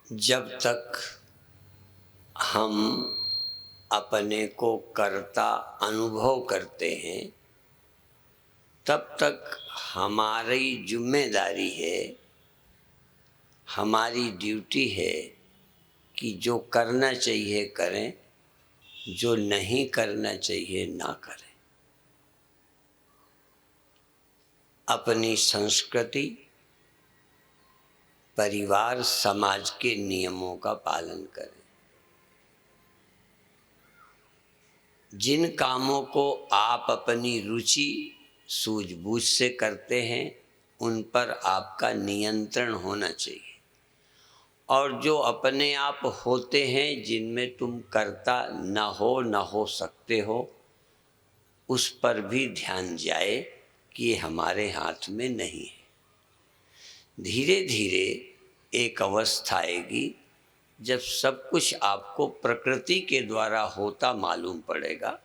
जब तक हम अपने को कर्ता अनुभव करते हैं तब तक हमारी जिम्मेदारी है, हमारी ड्यूटी है कि जो करना चाहिए करें, जो नहीं करना चाहिए ना करें। अपनी संस्कृति, परिवार, समाज के नियमों का पालन करें। जिन कामों को आप अपनी रुचि सूझबूझ से करते हैं उन पर आपका नियंत्रण होना चाहिए, और जो अपने आप होते हैं जिनमें तुम कर्ता न हो सकते हो, उस पर भी ध्यान जाए कि ये हमारे हाथ में नहीं है। धीरे धीरे एक अवस्था आएगी जब सब कुछ आपको प्रकृति के द्वारा होता मालूम पड़ेगा,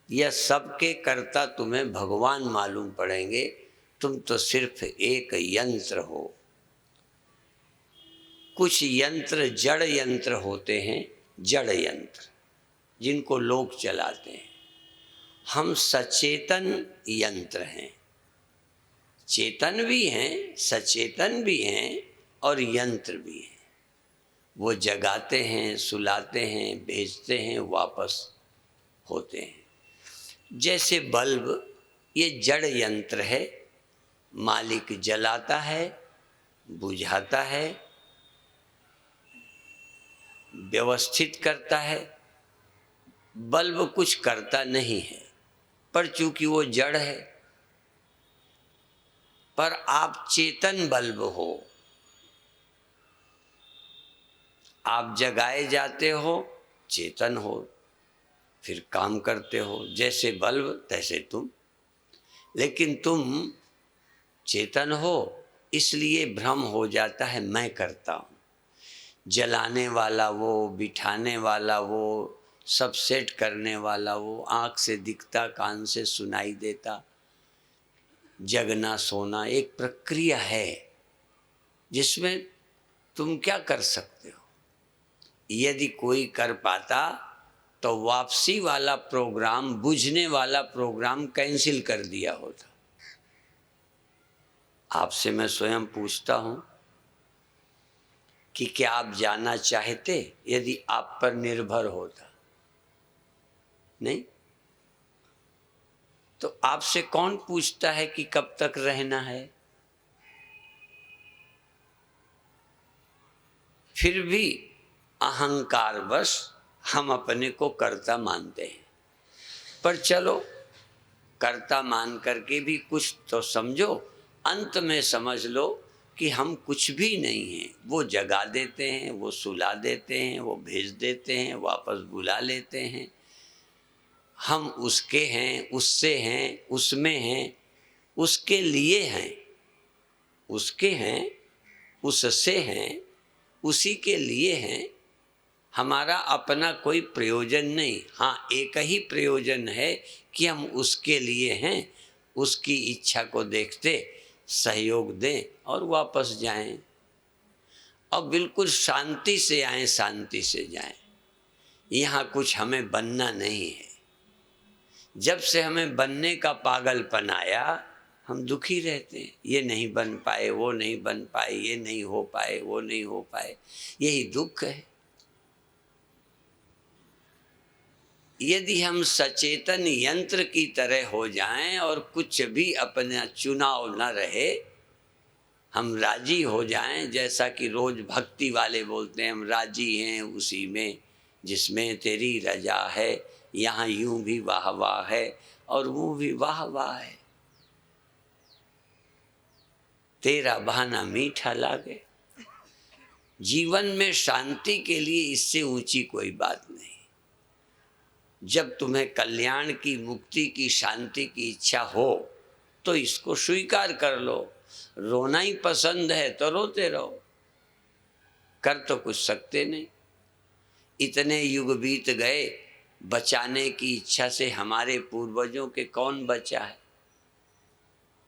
या सबके कर्ता तुम्हें भगवान मालूम पड़ेंगे। तुम तो सिर्फ एक यंत्र हो। कुछ यंत्र जड़ यंत्र होते हैं, जड़ यंत्र जिनको लोग चलाते हैं। हम सचेतन यंत्र हैं, चेतन भी हैं, सचेतन भी हैं और यंत्र भी हैं। वो जगाते हैं, सुलाते हैं, भेजते हैं, वापस होते हैं। जैसे बल्ब, ये जड़ यंत्र है, मालिक जलाता है, बुझाता है, व्यवस्थित करता है। बल्ब कुछ करता नहीं है, पर चूंकि वो जड़ है। पर आप चेतन बल्ब हो, आप जगाए जाते हो, चेतन हो, फिर काम करते हो। जैसे बल्ब तैसे तुम, लेकिन तुम चेतन हो, इसलिए भ्रम हो जाता है मैं करता हूँ। जलाने वाला वो, बिठाने वाला वो, सब सेट करने वाला वो, आँख से दिखता, कान से सुनाई देता। जगना सोना एक प्रक्रिया है जिसमें तुम क्या कर सकते हो। यदि कोई कर पाता तो वापसी वाला प्रोग्राम, बुझने वाला प्रोग्राम कैंसिल कर दिया होता। आपसे मैं स्वयं पूछता हूं कि क्या आप जाना चाहते यदि आप पर निर्भर होता? नहीं। तो आपसे कौन पूछता है कि कब तक रहना है? फिर भी अहंकारवश हम अपने को कर्ता मानते हैं। पर चलो, कर्ता मान करके भी कुछ तो समझो। अंत में समझ लो कि हम कुछ भी नहीं हैं। वो जगा देते हैं, वो सुला देते हैं, वो भेज देते हैं, वापस बुला लेते हैं। हम उसके हैं, उससे हैं, उसमें हैं, उसके लिए हैं, उसके हैं, उससे हैं, उसी के लिए हैं। हमारा अपना कोई प्रयोजन नहीं। हाँ, एक ही प्रयोजन है कि हम उसके लिए हैं, उसकी इच्छा को देखते सहयोग दें और वापस जाएं, और बिल्कुल शांति से आएं, शांति से जाएं। यहाँ कुछ हमें बनना नहीं है। जब से हमें बनने का पागलपन आया, हम दुखी रहते हैं। ये नहीं बन पाए, वो नहीं बन पाए, ये नहीं हो पाए, वो नहीं हो पाए, यही दुख है। यदि हम सचेतन यंत्र की तरह हो जाएं और कुछ भी अपना चुनाव न रहे, हम राजी हो जाएं, जैसा कि रोज भक्ति वाले बोलते हैं, हम राजी हैं उसी में जिसमें तेरी रजा है। यहाँ यूं भी वाह वाह है और वो भी वाह वाह है। तेरा बहाना मीठा लागे। जीवन में शांति के लिए इससे ऊंची कोई बात नहीं। जब तुम्हें कल्याण की, मुक्ति की, शांति की इच्छा हो तो इसको स्वीकार कर लो। रोना ही पसंद है तो रोते रहो, कर तो कुछ सकते नहीं। इतने युग बीत गए, बचाने की इच्छा से हमारे पूर्वजों के कौन बचा है?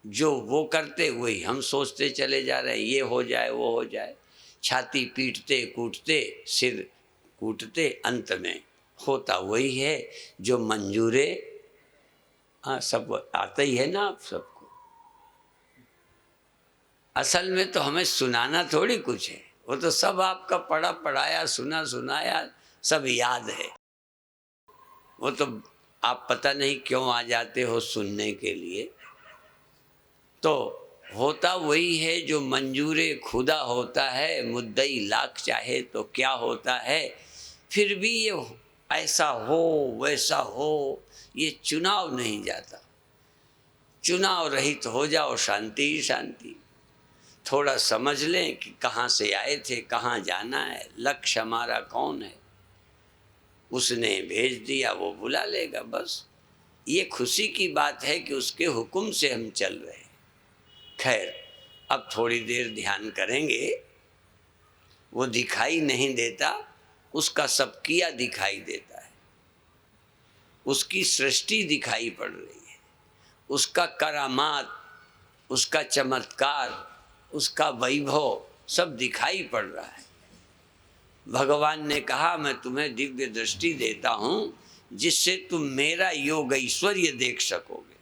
जो वो करते वही हम सोचते चले जा रहे हैं, ये हो जाए वो हो जाए, छाती पीटते कूटते सिर कूटते, अंत में होता वही है जो मंजूरे। हाँ, सब आता ही है ना आप सबको। असल में तो हमें सुनाना थोड़ी कुछ है, वो तो सब आपका पढ़ा पढ़ाया सुना सुनाया सब याद है। वो तो आप पता नहीं क्यों आ जाते हो सुनने के लिए। तो होता वही है जो मंजूरे खुदा होता है, मुद्दई लाख चाहे तो क्या होता है। फिर भी ये ऐसा हो वैसा हो, ये चुनाव नहीं जाता। चुनाव रहित हो जाओ, शांति ही शांति। थोड़ा समझ लें कि कहाँ से आए थे, कहाँ जाना है, लक्ष्य हमारा कौन है, उसने भेज दिया वो बुला लेगा। बस ये खुशी की बात है कि उसके हुक्म से हम चल रहे हैं। खैर, अब थोड़ी देर ध्यान करेंगे। वो दिखाई नहीं देता, उसका सब किया दिखाई देता है। उसकी सृष्टि दिखाई पड़ रही है, उसका करामात, उसका चमत्कार, उसका वैभव सब दिखाई पड़ रहा है। भगवान ने कहा मैं तुम्हें दिव्य दृष्टि देता हूँ जिससे तुम मेरा योग ऐश्वर्य देख सकोगे।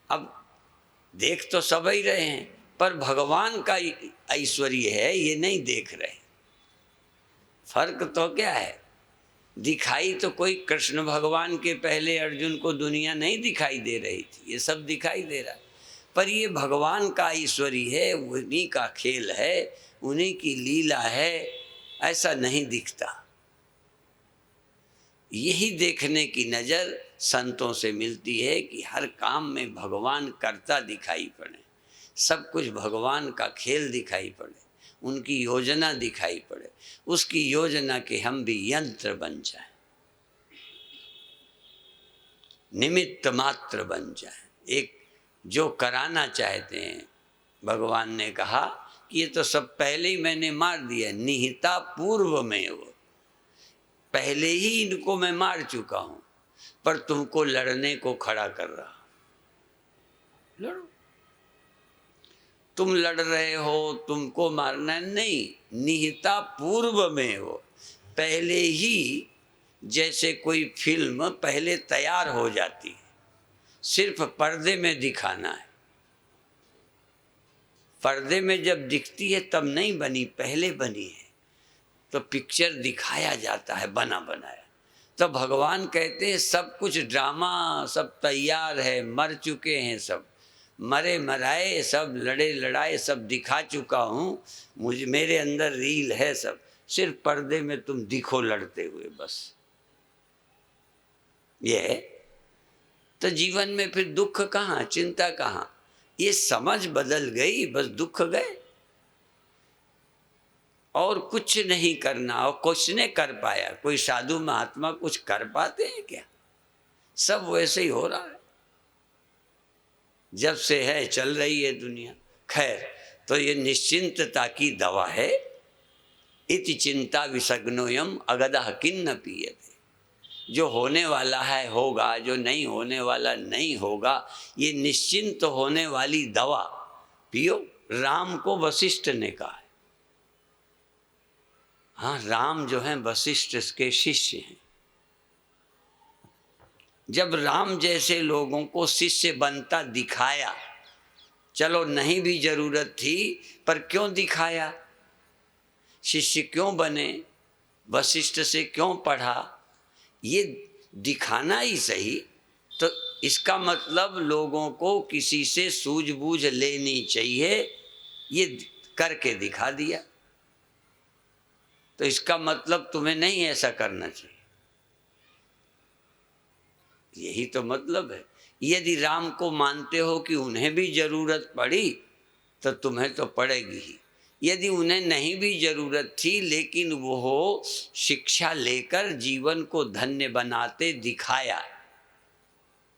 अब देख तो सब ही रहे हैं, पर भगवान का ऐश्वर्य है ये नहीं देख रहे। फर्क तो क्या है, दिखाई तो कोई कृष्ण भगवान के पहले अर्जुन को दुनिया नहीं दिखाई दे रही थी, ये सब दिखाई दे रहा है। पर ये भगवान का ऐश्वर्य है, उन्हीं का खेल है, उन्हीं की लीला है, ऐसा नहीं दिखता। यही देखने की नज़र संतों से मिलती है कि हर काम में भगवान करता दिखाई पड़े, सब कुछ भगवान का खेल दिखाई पड़े, उनकी योजना दिखाई पड़े, उसकी योजना के हम भी यंत्र बन जाएं, निमित्त मात्र बन जाएं। एक जो कराना चाहते हैं, भगवान ने कहा कि ये तो सब पहले ही मैंने मार दिया, निहिता पूर्व में, वो पहले ही इनको मैं मार चुका हूं, पर तुमको लड़ने को खड़ा कर रहा। लड़ो, तुम लड़ रहे हो, तुमको मारना नहीं, निहिता पूर्व में हो, पहले ही। जैसे कोई फिल्म पहले तैयार हो जाती है, सिर्फ पर्दे में दिखाना है। पर्दे में जब दिखती है तब नहीं बनी, पहले बनी है, तो पिक्चर दिखाया जाता है बना बनाया। तो भगवान कहते हैं सब कुछ ड्रामा सब तैयार है, मर चुके हैं सब, मरे मराए सब, लड़े लड़ाए सब दिखा चुका हूँ, मुझे मेरे अंदर रील है सब, सिर्फ पर्दे में तुम दिखो लड़ते हुए बस। ये है। तो जीवन में फिर दुख कहाँ, चिंता कहाँ, ये समझ बदल गई, बस दुख गए। और कुछ नहीं करना, और कुछ ने कर पाया, कोई साधु महात्मा कुछ कर पाते हैं क्या? सब वैसे ही हो रहा है, जब से है चल रही है दुनिया। खैर, तो ये निश्चिंतता की दवा है। इति चिंता विसग्नोयम अगदः किन्न पीयते। जो होने वाला है होगा, जो नहीं होने वाला नहीं होगा, ये निश्चिंत होने वाली दवा पियो। राम को वशिष्ठ ने कहा है। हाँ, राम जो हैं वशिष्ठ के शिष्य हैं। जब राम जैसे लोगों को शिष्य बनता दिखाया, चलो नहीं भी जरूरत थी, पर क्यों दिखाया, शिष्य क्यों बने, वशिष्ठ से क्यों पढ़ा, ये दिखाना ही सही। तो इसका मतलब लोगों को किसी से सूझबूझ लेनी चाहिए, ये करके दिखा दिया। तो इसका मतलब तुम्हें नहीं ऐसा करना चाहिए, यही तो मतलब है। यदि राम को मानते हो कि उन्हें भी जरूरत पड़ी, तो तुम्हें तो पड़ेगी ही। यदि उन्हें नहीं भी जरूरत थी, लेकिन वो शिक्षा लेकर जीवन को धन्य बनाते दिखाया,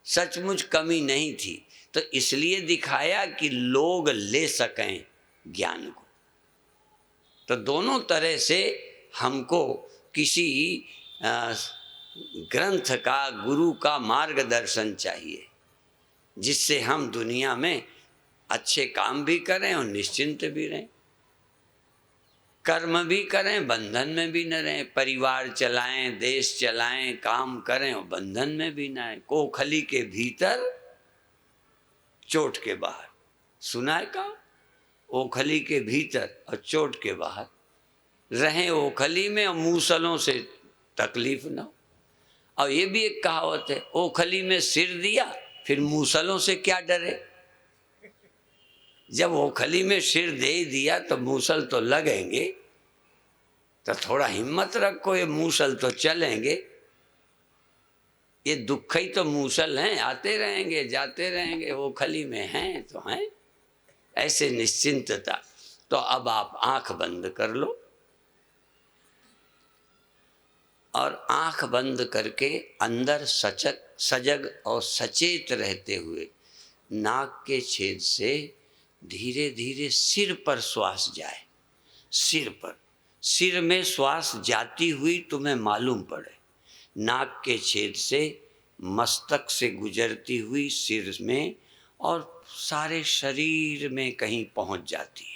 सचमुच कमी नहीं थी, तो इसलिए दिखाया कि लोग ले सकें ज्ञान को। तो दोनों तरह से हमको किसी ग्रंथ का, गुरु का मार्गदर्शन चाहिए। जिससे हम दुनिया में अच्छे काम भी करें और निश्चिंत भी रहें, कर्म भी करें, बंधन में भी न रहें, परिवार चलाएं, देश चलाएं, काम करें और बंधन में भी न आए। कोखली के भीतर, चोट के बाहर। सुना है का? ओखली के भीतर और चोट के बाहर रहें ओखली में और मूसलों से तकलीफ ना हो। और ये भी एक कहावत है, ओखली में सिर दिया फिर मूसलों से क्या डरे। जब ओखली में सिर दे दिया तो मूसल तो लगेंगे, तो थोड़ा हिम्मत रखो, ये मूसल तो चलेंगे। ये दुख ही तो मूसल हैं, आते रहेंगे जाते रहेंगे, ओखली में हैं तो हैं। ऐसे निश्चिंतता। तो अब आप आंख बंद कर लो और आंख बंद करके अंदर सजग और सचेत रहते हुए नाक के छेद से धीरे धीरे सिर पर श्वास जाए। सिर पर, सिर में श्वास जाती हुई तुम्हें मालूम पड़े, नाक के छेद से मस्तक से गुजरती हुई सिर में और सारे शरीर में कहीं पहुंच जाती है।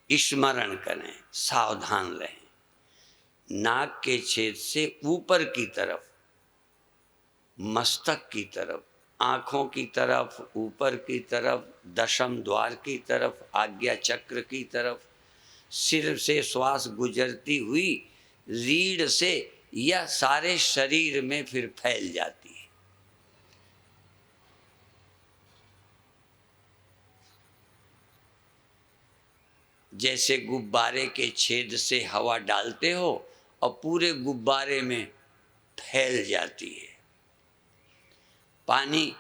स्मरण करें, सावधान रहें। नाक के छेद से ऊपर की तरफ, मस्तक की तरफ, आँखों की तरफ, ऊपर की तरफ, दशम द्वार की तरफ, आज्ञा चक्र की तरफ, सिर से श्वास गुजरती हुई रीढ़ से या सारे शरीर में फिर फैल जाती है। जैसे गुब्बारे के छेद से हवा डालते हो और पूरे गुब्बारे में फैल जाती है। पानी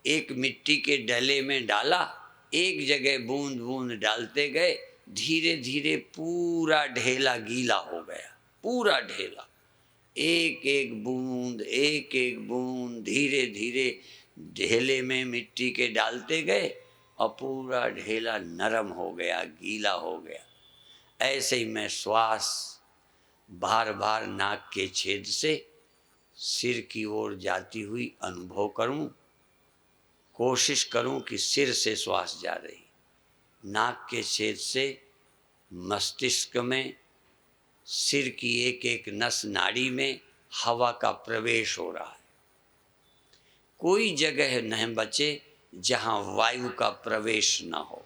एक मिट्टी के डले में डाला, एक जगह बूंद बूंद डालते गए, धीरे धीरे पूरा ढेला गीला हो गया। पूरा ढेला, एक एक बूंद धीरे धीरे ढेले में मिट्टी के डालते गए और पूरा ढेला नरम हो गया, गीला हो गया। ऐसे ही मैं श्वास बार बार नाक के छेद से सिर की ओर जाती हुई अनुभव करूं। कोशिश करूं कि सिर से श्वास जा रही, नाक के छेद से मस्तिष्क में, सिर की एक एक नस नाड़ी में हवा का प्रवेश हो रहा है। कोई जगह न बचे जहां वायु का प्रवेश न हो।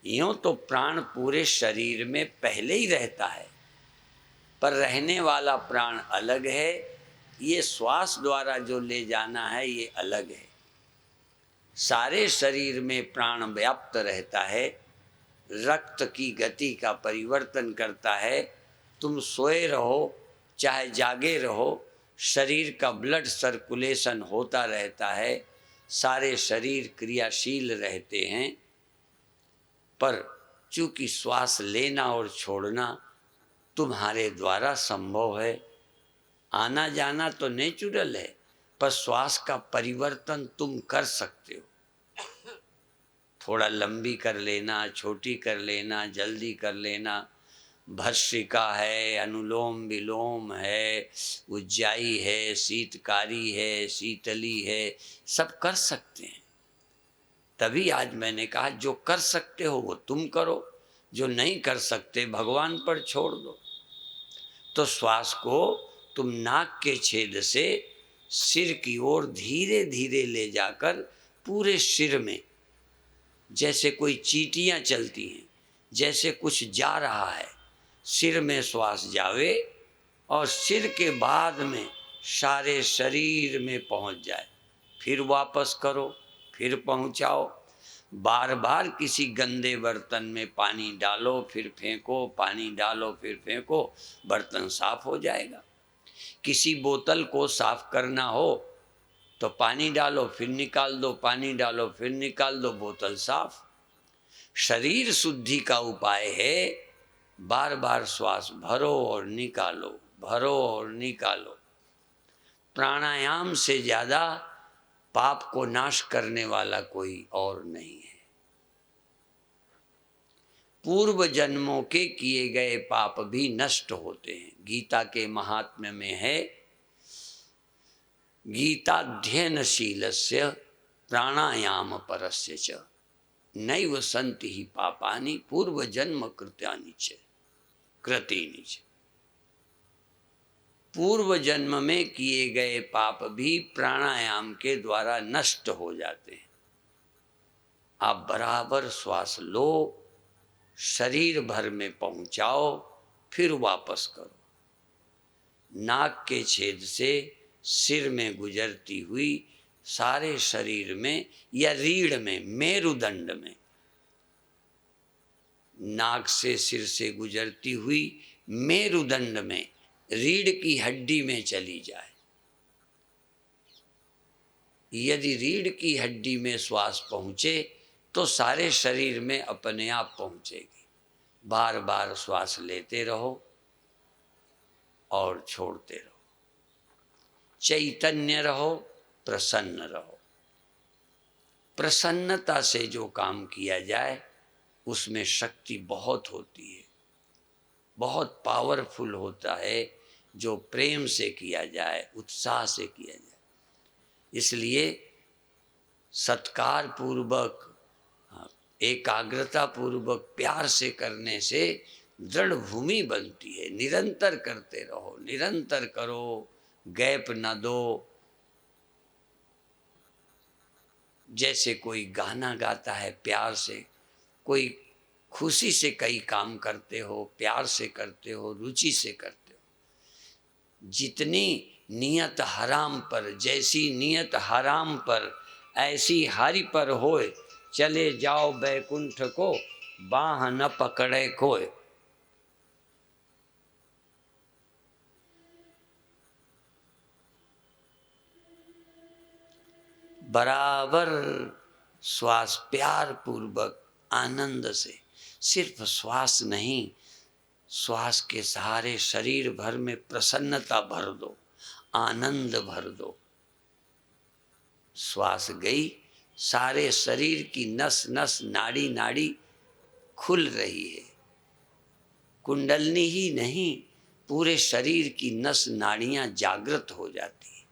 यूं तो प्राण पूरे शरीर में पहले ही रहता है, पर रहने वाला प्राण अलग है, ये श्वास द्वारा जो ले जाना है ये अलग है। सारे शरीर में प्राण व्याप्त रहता है, रक्त की गति का परिवर्तन करता है। तुम सोए रहो चाहे जागे रहो, शरीर का ब्लड सर्कुलेशन होता रहता है, सारे शरीर क्रियाशील रहते हैं। पर चूंकि श्वास लेना और छोड़ना तुम्हारे द्वारा संभव है, आना जाना तो नेचुरल है, पर श्वास का परिवर्तन तुम कर सकते हो। थोड़ा लंबी कर लेना, छोटी कर लेना, जल्दी कर लेना। भस्त्रिका है, अनुलोम विलोम है, उज्जाई है, शीतकारी है, शीतली है, सब कर सकते हैं। तभी आज मैंने कहा जो कर सकते हो वो तुम करो, जो नहीं कर सकते भगवान पर छोड़ दो। तो श्वास को तुम नाक के छेद से सिर की ओर धीरे धीरे ले जाकर पूरे सिर में, जैसे कोई चींटियां चलती हैं, जैसे कुछ जा रहा है, सिर में श्वास जावे और सिर के बाद में सारे शरीर में पहुंच जाए। फिर वापस करो, फिर पहुंचाओ। बार बार किसी गंदे बर्तन में पानी डालो फिर फेंको, पानी डालो फिर फेंको, बर्तन साफ हो जाएगा। किसी बोतल को साफ करना हो तो पानी डालो फिर निकाल दो, पानी डालो फिर निकाल दो, बोतल साफ। शरीर शुद्धि का उपाय है बार बार श्वास भरो और निकालो, भरो और निकालो। प्राणायाम से ज्यादा पाप को नाश करने वाला कोई और नहीं है। पूर्व जन्मों के किए गए पाप भी नष्ट होते हैं। गीता के महात्म्य में है, गीताध्ययनशीलस्य प्राणायाम परस्य च नैव सन्ति ही पापानि पूर्व जन्म कृत्यानि च कृतीनि च। पूर्व जन्म में किए गए पाप भी प्राणायाम के द्वारा नष्ट हो जाते हैं। आप बराबर श्वास लो, शरीर भर में पहुंचाओ, फिर वापस करो। नाक के छेद से सिर में गुजरती हुई सारे शरीर में या रीढ़ में, मेरुदंड में, नाक से सिर से गुजरती हुई मेरुदंड में, रीढ़ की हड्डी में चली जाए। यदि रीढ़ की हड्डी में श्वास पहुंचे तो सारे शरीर में अपने आप पहुंचेगी। बार बार श्वास लेते रहो और छोड़ते रहो। चैतन्य रहो, प्रसन्न रहो। प्रसन्नता से जो काम किया जाए उसमें शक्ति बहुत होती है, बहुत पावरफुल होता है। जो प्रेम से किया जाए, उत्साह से किया जाए, इसलिए सत्कार पूर्वक, एकाग्रता पूर्वक, प्यार से करने से दृढ़ भूमि बनती है। निरंतर करते रहो, निरंतर करो, गैप न दो। जैसे कोई गाना गाता है प्यार से, कोई खुशी से कई काम करते हो, प्यार से करते हो, रुचि से करते हो। जितनी नियत हराम पर, जैसी नियत हराम पर ऐसी हरि पर होए, चले जाओ बैकुंठ को, बाह न पकड़े कोय। बराबर श्वास प्यार पूर्वक, आनंद से, सिर्फ श्वास नहीं, श्वास के सहारे शरीर भर में प्रसन्नता भर दो, आनंद भर दो। श्वास गई, सारे शरीर की नस नस, नाड़ी नाड़ी खुल रही है। कुंडलनी ही नहीं, पूरे शरीर की नस नाड़ियां जागृत हो जाती हैं।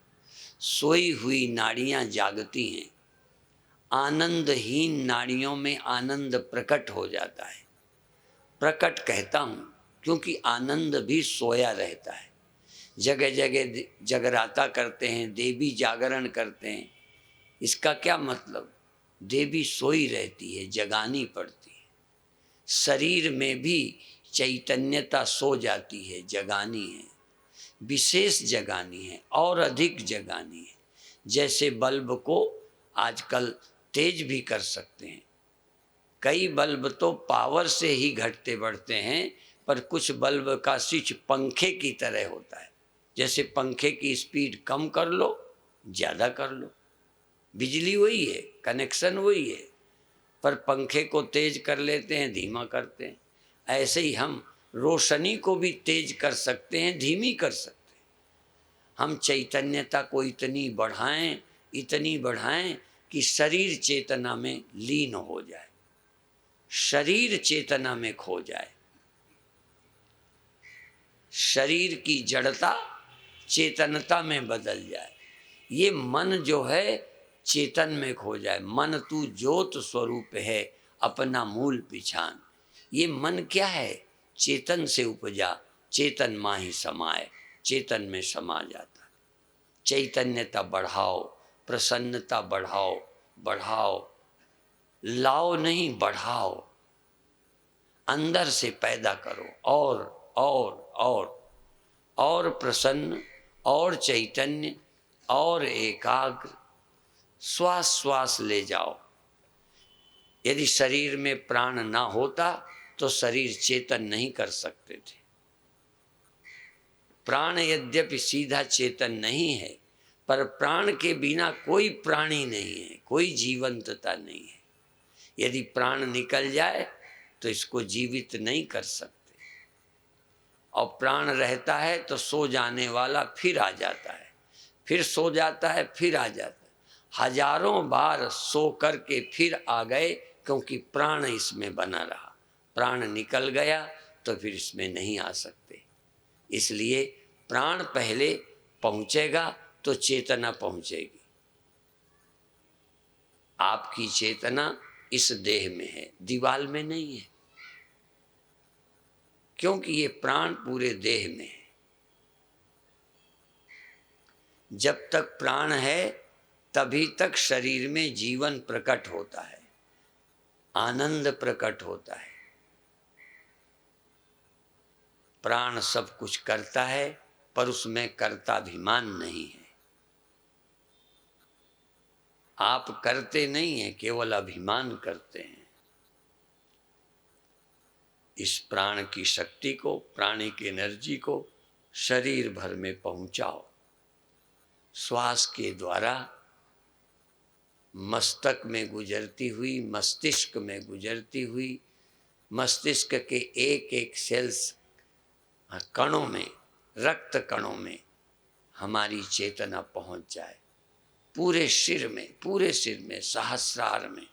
सोई हुई नाड़ियां जागती हैं। आनंदहीन नाड़ियों में आनंद प्रकट हो जाता है। प्रकट कहता हूँ क्योंकि आनंद भी सोया रहता है। जगह जगह जगराता करते हैं, देवी जागरण करते हैं। इसका क्या मतलब? देवी सोई रहती है, जगानी पड़ती है। शरीर में भी चैतन्यता सो जाती है, जगानी है, विशेष जगानी है, और अधिक जगानी है। जैसे बल्ब को आजकल तेज भी कर सकते हैं। कई बल्ब तो पावर से ही घटते बढ़ते हैं, पर कुछ बल्ब का स्विच पंखे की तरह होता है। जैसे पंखे की स्पीड कम कर लो, ज़्यादा कर लो, बिजली वही है, कनेक्शन वही है, पर पंखे को तेज कर लेते हैं, धीमा करते हैं। ऐसे ही हम रोशनी को भी तेज कर सकते हैं, धीमी कर सकते हैं। हम चैतन्यता को इतनी बढ़ाएं कि शरीर चेतना में लीन हो जाए, शरीर चेतना में खो जाए। शरीर की जड़ता चेतनता में बदल जाए। ये मन जो है चेतन में खो जाए। मन तू ज्योत स्वरूप है, अपना मूल पिछान। ये मन क्या है? चेतन से उपजा, चेतन मां ही समाए, चेतन में समा जाता। चैतन्यता बढ़ाओ, प्रसन्नता बढ़ाओ, लाओ नहीं, बढ़ाओ, अंदर से पैदा करो। और प्रसन्न, और चैतन्य, और एकाग्र। श्वास श्वास ले जाओ। यदि शरीर में प्राण ना होता तो शरीर चेतन नहीं कर सकते थे। प्राण यद्यपि सीधा चेतन नहीं है, पर प्राण के बिना कोई प्राणी नहीं है, कोई जीवंतता नहीं है। यदि प्राण निकल जाए तो इसको जीवित नहीं कर सकते। और प्राण रहता है तो सो जाने वाला फिर आ जाता है, फिर सो जाता है, फिर आ जाता है। हजारों बार सो करके फिर आ गए, क्योंकि प्राण इसमें बना रहा। प्राण निकल गया तो फिर इसमें नहीं आ सकते। इसलिए प्राण पहले पहुँचेगा तो चेतना पहुंचेगी। आपकी चेतना इस देह में है, दीवाल में नहीं है, क्योंकि ये प्राण पूरे देह में है। जब तक प्राण है तभी तक शरीर में जीवन प्रकट होता है, आनंद प्रकट होता है। प्राण सब कुछ करता है पर उसमें कर्ताभिमान नहीं है। आप करते नहीं हैं, केवल अभिमान करते हैं। इस प्राण की शक्ति को, प्राणिक एनर्जी को शरीर भर में पहुंचाओ। श्वास के द्वारा मस्तक में गुजरती हुई, मस्तिष्क में गुजरती हुई, मस्तिष्क के एक एक सेल्स कणों में, रक्त कणों में हमारी चेतना पहुंच जाए। पूरे सिर में, सहस्रार में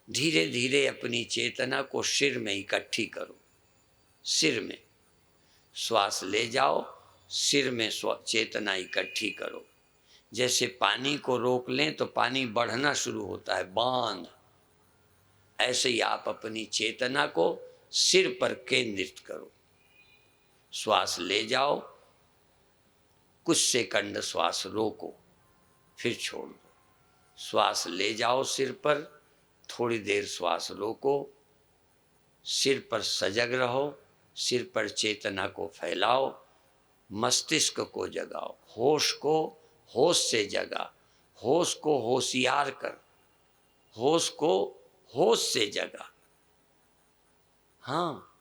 धीरे धीरे अपनी चेतना को सिर में इकट्ठी करो। सिर में श्वास ले जाओ, सिर में चेतना इकट्ठी करो। जैसे पानी को रोक लें तो पानी बढ़ना शुरू होता है, बांध। ऐसे ही आप अपनी चेतना को सिर पर केंद्रित करो। श्वास ले जाओ, कुछ सेकंड श्वास रोको, फिर छोड़ दो। श्वास ले जाओ सिर पर, थोड़ी देर श्वास रोको, सिर पर सजग रहो, सिर पर चेतना को फैलाओ, मस्तिष्क को जगाओ, होश को होश से जगा, होश को होशियार कर, होश को होश से जगा। हाँ,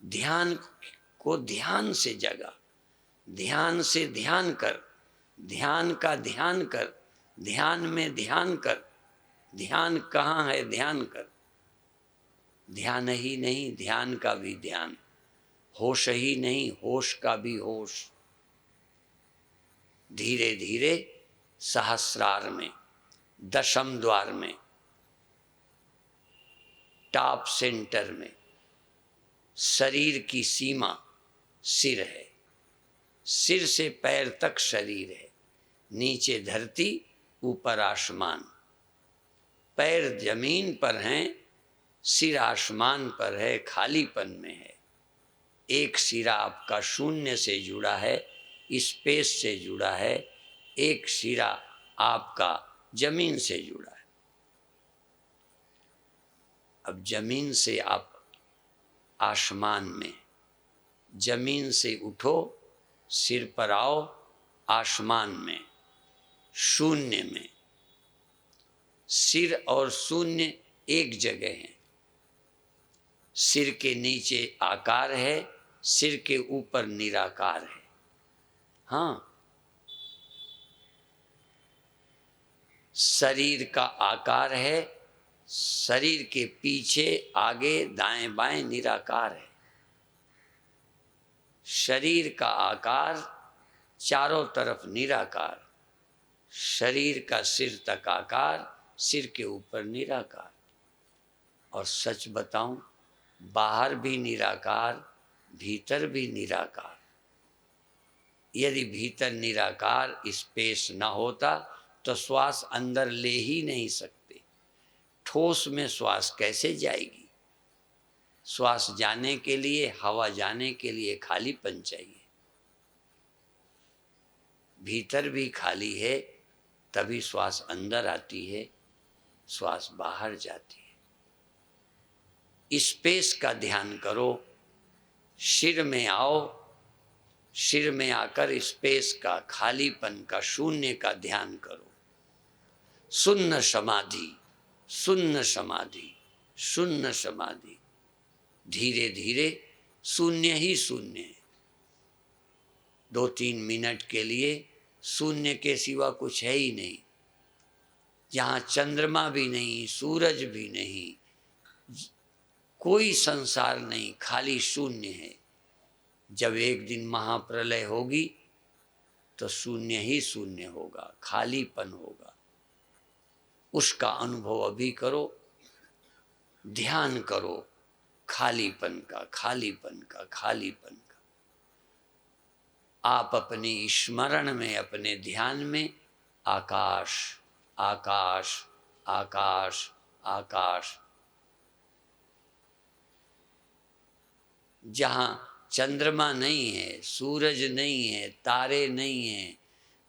ध्यान को ध्यान से जगा, ध्यान से ध्यान कर, ध्यान का ध्यान कर, ध्यान में ध्यान कर। ध्यान कहाँ है? ध्यान कर। ध्यान ही नहीं, ध्यान का भी ध्यान। होश ही नहीं, होश का भी होश। धीरे धीरे सहस्रार में, दशम द्वार में, टॉप सेंटर में शरीर की सीमा सिर है। सिर से पैर तक शरीर है, नीचे धरती, ऊपर आसमान। पैर जमीन पर हैं, सिर आसमान पर है, खालीपन में है। एक सिरा आपका शून्य से जुड़ा है, स्पेस से जुड़ा है, एक सिरा आपका जमीन से जुड़ा है। अब जमीन से आप आसमान में, जमीन से उठो, सिर पर आओ, आसमान में, शून्य में। सिर और शून्य एक जगह है। सिर के नीचे आकार है, सिर के ऊपर निराकार है। हाँ, शरीर का आकार है, शरीर के पीछे, आगे, दाएं बाएं निराकार है। शरीर का आकार, चारों तरफ निराकार। शरीर का सिर तक आकार, सिर के ऊपर निराकार। और सच बताऊं, बाहर भी निराकार, भीतर भी निराकार। यदि भीतर निराकार स्पेस न होता तो श्वास अंदर ले ही नहीं सकते। ठोस में श्वास कैसे जाएगी? श्वास जाने के लिए, हवा जाने के लिए खालीपन चाहिए। भीतर भी खाली है तभी श्वास अंदर आती है, श्वास बाहर जाती है। स्पेस का ध्यान करो। सिर में आओ, सिर में आकर स्पेस का, खालीपन का, शून्य का ध्यान करो। शून्य समाधि, शून्य समाधि, शून्य समाधि। धीरे धीरे शून्य ही शून्य है। 2-3 मिनट के लिए शून्य के सिवा कुछ है ही नहीं। जहाँ चंद्रमा भी नहीं, सूरज भी नहीं, कोई संसार नहीं, खाली शून्य है। जब एक दिन महाप्रलय होगी तो शून्य ही शून्य होगा, खालीपन होगा। उसका अनुभव अभी करो, ध्यान करो, खालीपन का, खालीपन का, खालीपन का। आप अपनी स्मरण में, अपने ध्यान में आकाश आकाश आकाश आकाश, जहाँ चंद्रमा नहीं है, सूरज नहीं है, तारे नहीं हैं,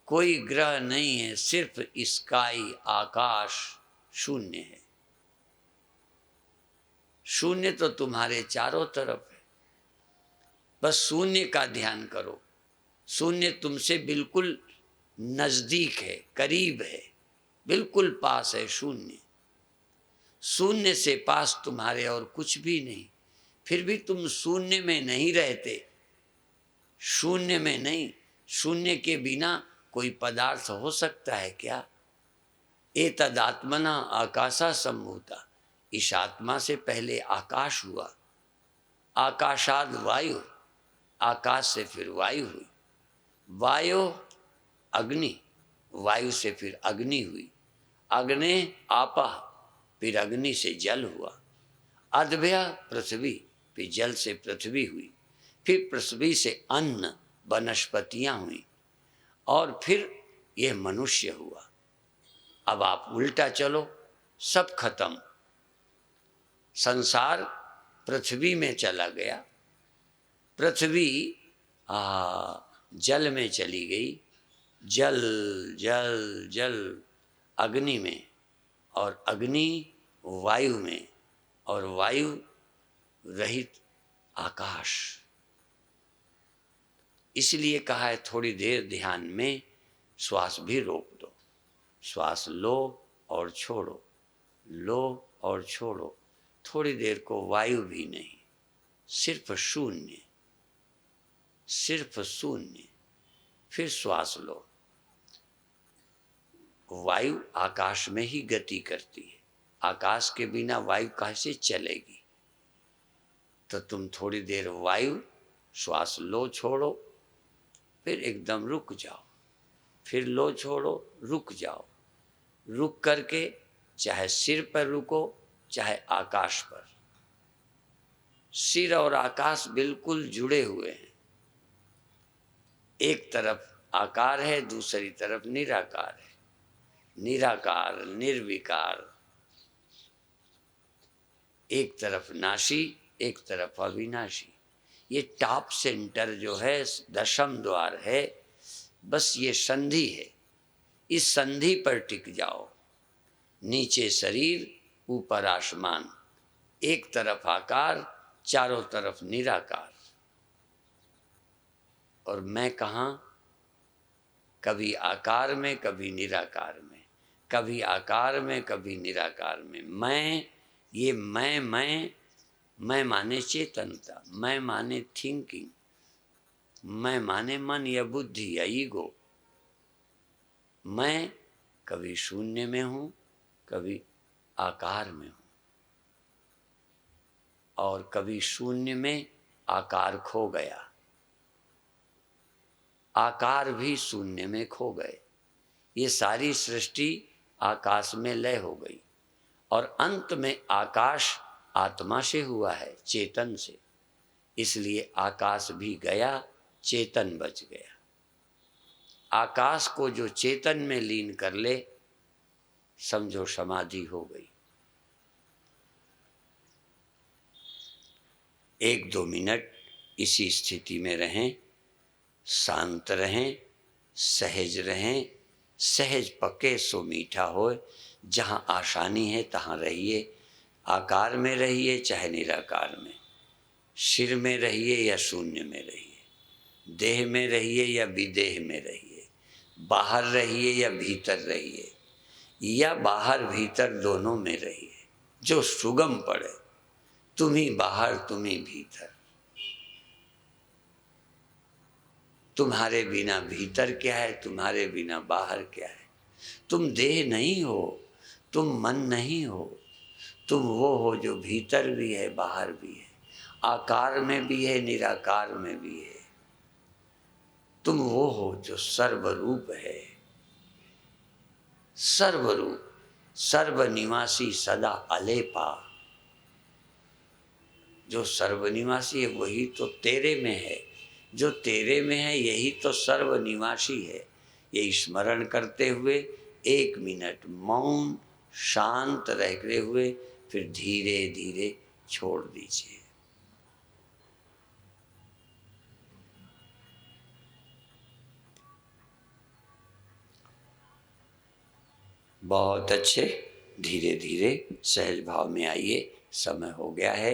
कोई ग्रह नहीं है, सिर्फ स्काई आकाश शून्य है। शून्य तो तुम्हारे चारों तरफ है, बस शून्य का ध्यान करो। शून्य तुमसे बिल्कुल नजदीक है, करीब है, बिल्कुल पास है शून्य। शून्य से पास तुम्हारे और कुछ भी नहीं, फिर भी तुम शून्य में नहीं रहते। शून्य में नहीं, शून्य के बिना कोई पदार्थ हो सकता है क्या? एतदात्मना आकाशा सम्भूता, इस आत्मा से पहले आकाश हुआ, आकाशाद वायु, आकाश से फिर वायु हुई, वायु अग्नि, वायु से फिर अग्नि हुई, अग्नि आपा, फिर अग्नि से जल हुआ, अद्भ्य पृथ्वी, फिर जल से पृथ्वी हुई, फिर पृथ्वी से अन्न वनस्पतियां हुई, और फिर यह मनुष्य हुआ। अब आप उल्टा चलो, सब खत्म। संसार पृथ्वी में चला गया, पृथ्वी जल में चली गई, जल जल जल अग्नि में, और अग्नि वायु में, और वायु रहित आकाश। इसलिए कहा है थोड़ी देर ध्यान में श्वास भी रोक दो। श्वास लो और छोड़ो, लो और छोड़ो, थोड़ी देर को वायु भी नहीं, सिर्फ शून्य, सिर्फ शून्य। फिर श्वास लो। वायु आकाश में ही गति करती है, आकाश के बिना वायु कैसे चलेगी? तो तुम थोड़ी देर वायु श्वास लो छोड़ो, फिर एकदम रुक जाओ, फिर लो छोड़ो, रुक जाओ। रुक करके चाहे सिर पर रुको, चाहे आकाश पर। सिर और आकाश बिल्कुल जुड़े हुए हैं, एक तरफ आकार है, दूसरी तरफ निराकार है। निराकार निर्विकार, एक तरफ नाशी, एक तरफ अविनाशी। ये टॉप सेंटर जो है, दशम द्वार है, बस ये संधि है। इस संधि पर टिक जाओ। नीचे शरीर, ऊपर आसमान, एक तरफ आकार, चारों तरफ निराकार। और मैं कहाँ? कभी आकार में, कभी निराकार में, कभी आकार में, कभी निराकार में। मैं, ये मैं माने चेतनता, मैं माने थिंकिंग, मैं माने मन या बुद्धि या ईगो। मैं कभी शून्य में हूँ, कभी आकार में हूँ, और कभी शून्य में आकार खो गया, आकार भी शून्य में खो गए। ये सारी सृष्टि आकाश में लय हो गई, और अंत में आकाश आत्मा से हुआ है, चेतन से। इसलिए आकाश भी गया, चेतन बच गया। आकाश को जो चेतन में लीन कर ले, समझो समाधि हो गई। 1-2 मिनट इसी स्थिति में रहें, शांत रहें, सहज रहें। सहज पके सो मीठा होए। जहाँ आसानी है तहाँ रहिए, आकार में रहिए चाहे निराकार में, सिर में रहिए या शून्य में रहिए, देह में रहिए या विदेह में रहिए, बाहर रहिए या भीतर रहिए, या बाहर भीतर दोनों में रहिए, जो सुगम पड़े। तुम ही बाहर, तुम ही भीतर। तुम्हारे बिना भीतर क्या है, तुम्हारे बिना बाहर क्या है? तुम देह नहीं हो, तुम मन नहीं हो, तुम वो हो जो भीतर भी है, बाहर भी है, आकार में भी है, निराकार में भी है। तुम वो हो जो सर्वरूप है, सर्वरूप, सर्वनिवासी, सदा अलेपा। जो सर्वनिवासी है वही तो तेरे में है, जो तेरे में है यही तो सर्वनिवासी है। यही स्मरण करते हुए 1 मिनट मौन शांत रहते हुए फिर धीरे धीरे छोड़ दीजिए। बहुत अच्छे, धीरे धीरे सहज भाव में आइए। समय हो गया है।